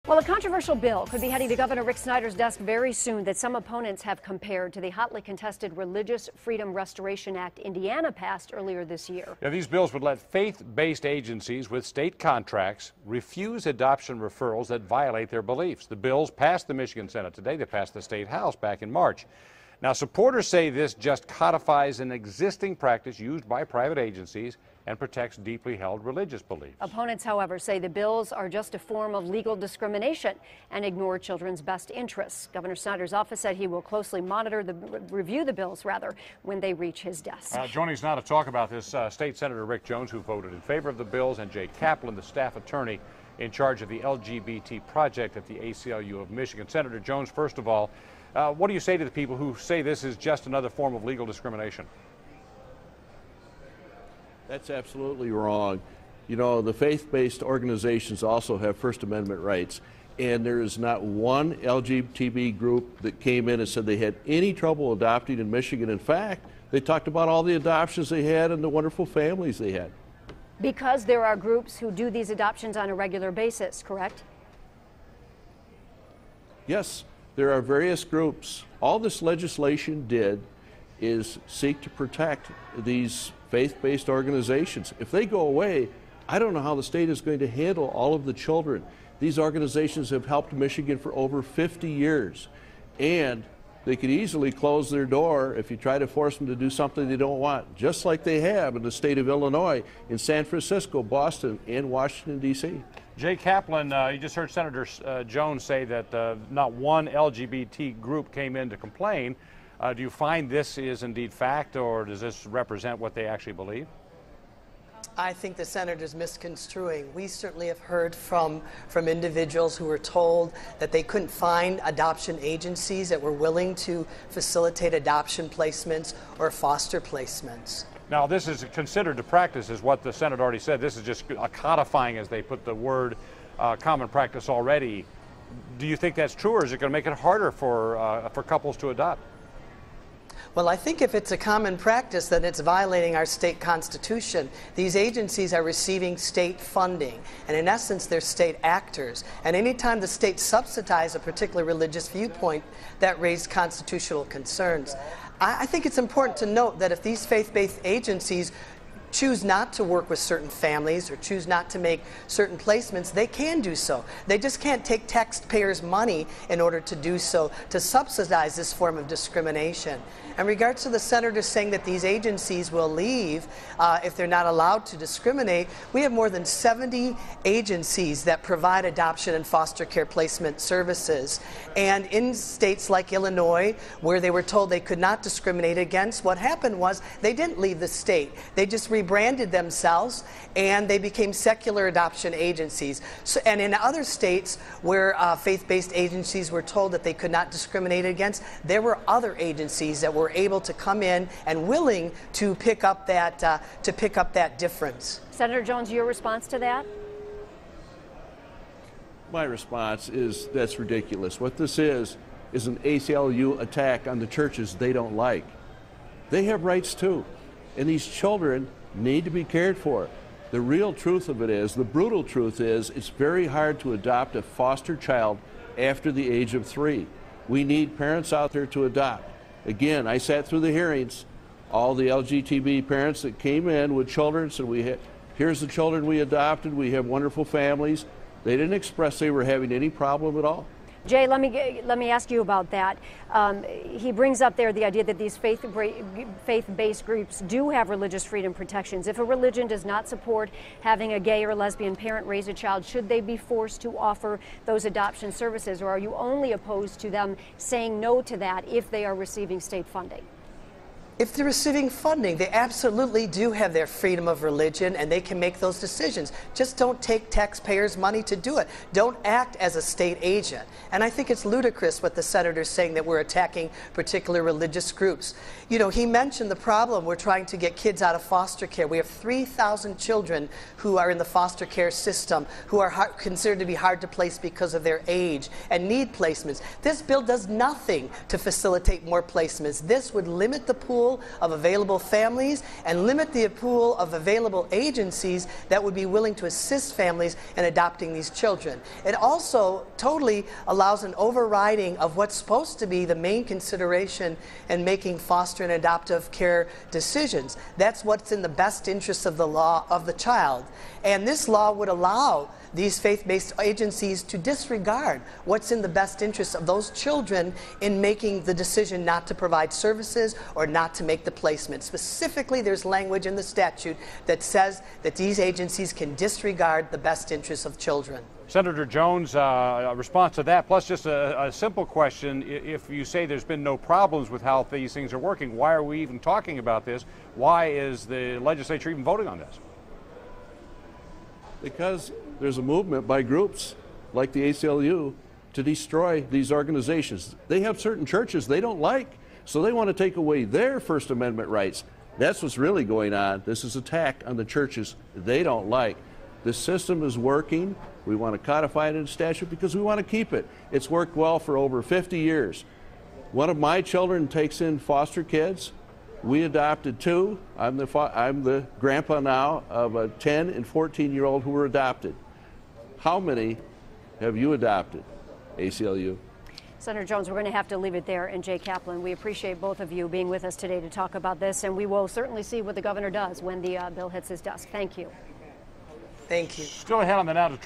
Well, a controversial bill could be heading to Governor Rick Snyder's desk very soon that some opponents have compared to the hotly contested Religious Freedom Restoration Act Indiana passed earlier this year. Yeah, these bills would let faith-based agencies with state contracts refuse adoption referrals that violate their beliefs. The bills passed the Michigan Senate today. They passed the State House back in March. Now, supporters say this just codifies an existing practice used by private agencies and protects deeply held religious beliefs. Opponents, however, say the bills are just a form of legal discrimination and ignore children's best interests. Governor Snyder's office said he will closely review the bills when they reach his desk. Joining us now to talk about this, State Senator Rick Jones, who voted in favor of the bills, and Jay Kaplan, the staff attorney in charge of the LGBT project at the ACLU of Michigan. Senator Jones, first of all, what do you say to the people who say this is just another form of legal discrimination? That's absolutely wrong. You know, the faith-based organizations also have First Amendment rights, and there is not one LGBT group that came in and said they had any trouble adopting in Michigan. In fact, they talked about all the adoptions they had and the wonderful families they had. Because there are groups who do these adoptions on a regular basis, correct? Yes, there are various groups. All this legislation did is seek to protect these faith-based organizations. If they go away, I don't know how the state is going to handle all of the children. These organizations have helped Michigan for over 50 years, and they could easily close their door if you try to force them to do something they don't want, just like they have in the state of Illinois, in San Francisco, Boston, and Washington, D.C. Jay Kaplan, you just heard Senator Jones say that not one LGBT group came in to complain. Do you find this is indeed fact, or does this represent what they actually believe? I think the senator's misconstruing. We certainly have heard from individuals who were told that they couldn't find adoption agencies that were willing to facilitate adoption placements or foster placements. Now, this is considered to practice, is what the Senate already said. This is just a codifying, as they put the word, common practice already. Do you think that's true, or is it going to make it harder for couples to adopt? Well, I think if it's a common practice, then it's violating our state constitution. These agencies are receiving state funding, and in essence, they're state actors. And anytime the state subsidizes a particular religious viewpoint, that raises constitutional concerns. I think it's important to note that if these faith-based agencies choose not to work with certain families or choose not to make certain placements, they can do so. They just can't take taxpayers' money in order to do so, to subsidize this form of discrimination. In regards to the senator saying that these agencies will leave if they're not allowed to discriminate, we have more than 70 agencies that provide adoption and foster care placement services. And in states like Illinois, where they were told they could not discriminate against, what happened was they didn't leave the state. They just rebranded themselves and they became secular adoption agencies. So, and in other states where faith-based agencies were told that they could not discriminate against, there were other agencies that were able to come in and willing to pick up that difference. Senator Jones, your response to that? My response is that's ridiculous. What this is an ACLU attack on the churches they don't like. They have rights too, and these children need to be cared for. The real truth of it is, the brutal truth is, it's very hard to adopt a foster child after the age of 3. We need parents out there to adopt. Again, I sat through the hearings. All the LGBT parents that came in with children said, here's the children we adopted, we have wonderful families. They didn't express they were having any problem at all. Jay, let me ask you about that. He brings up there the idea that these faith-based groups do have religious freedom protections. If a religion does not support having a gay or lesbian parent raise a child, should they be forced to offer those adoption services, or are you only opposed to them saying no to that if they are receiving state funding? If they're receiving funding, they absolutely do have their freedom of religion and they can make those decisions. Just don't take taxpayers' money to do it. Don't act as a state agent. And I think it's ludicrous what the senator's saying, that we're attacking particular religious groups. You know, he mentioned the problem. We're trying to get kids out of foster care. We have 3,000 children who are in the foster care system who are considered to be hard to place because of their age and need placements. This bill does nothing to facilitate more placements. This would limit the pool pool of available families and limit the pool of available agencies that would be willing to assist families in adopting these children. It also totally allows an overriding of what's supposed to be the main consideration in making foster and adoptive care decisions. That's what's in the best interest of the law of the child. And this law would allow these faith-based agencies to disregard what's in the best interest of those children in making the decision not to provide services or not to make the placement. Specifically, there's language in the statute that says that these agencies can disregard the best interests of children. Senator Jones, a response to that, plus just a simple question. If you say there's been no problems with how these things are working, why are we even talking about this? Why is the legislature even voting on this? Because there's a movement by groups like the ACLU to destroy these organizations. They have certain churches they don't like, so they want to take away their First Amendment rights. That's what's really going on. This is an attack on the churches they don't like. This system is working. We want to codify it in statute because we want to keep it. It's worked well for over 50 years. One of my children takes in foster kids. We adopted 2. I'm the grandpa now of a 10 and 14-year-old who were adopted. How many have you adopted, ACLU? Senator Jones, we're going to have to leave it there. And Jay Kaplan, we appreciate both of you being with us today to talk about this, and we will certainly see what the governor does when the bill hits his desk. Thank you. Thank you. Still ahead on the Now Detroit.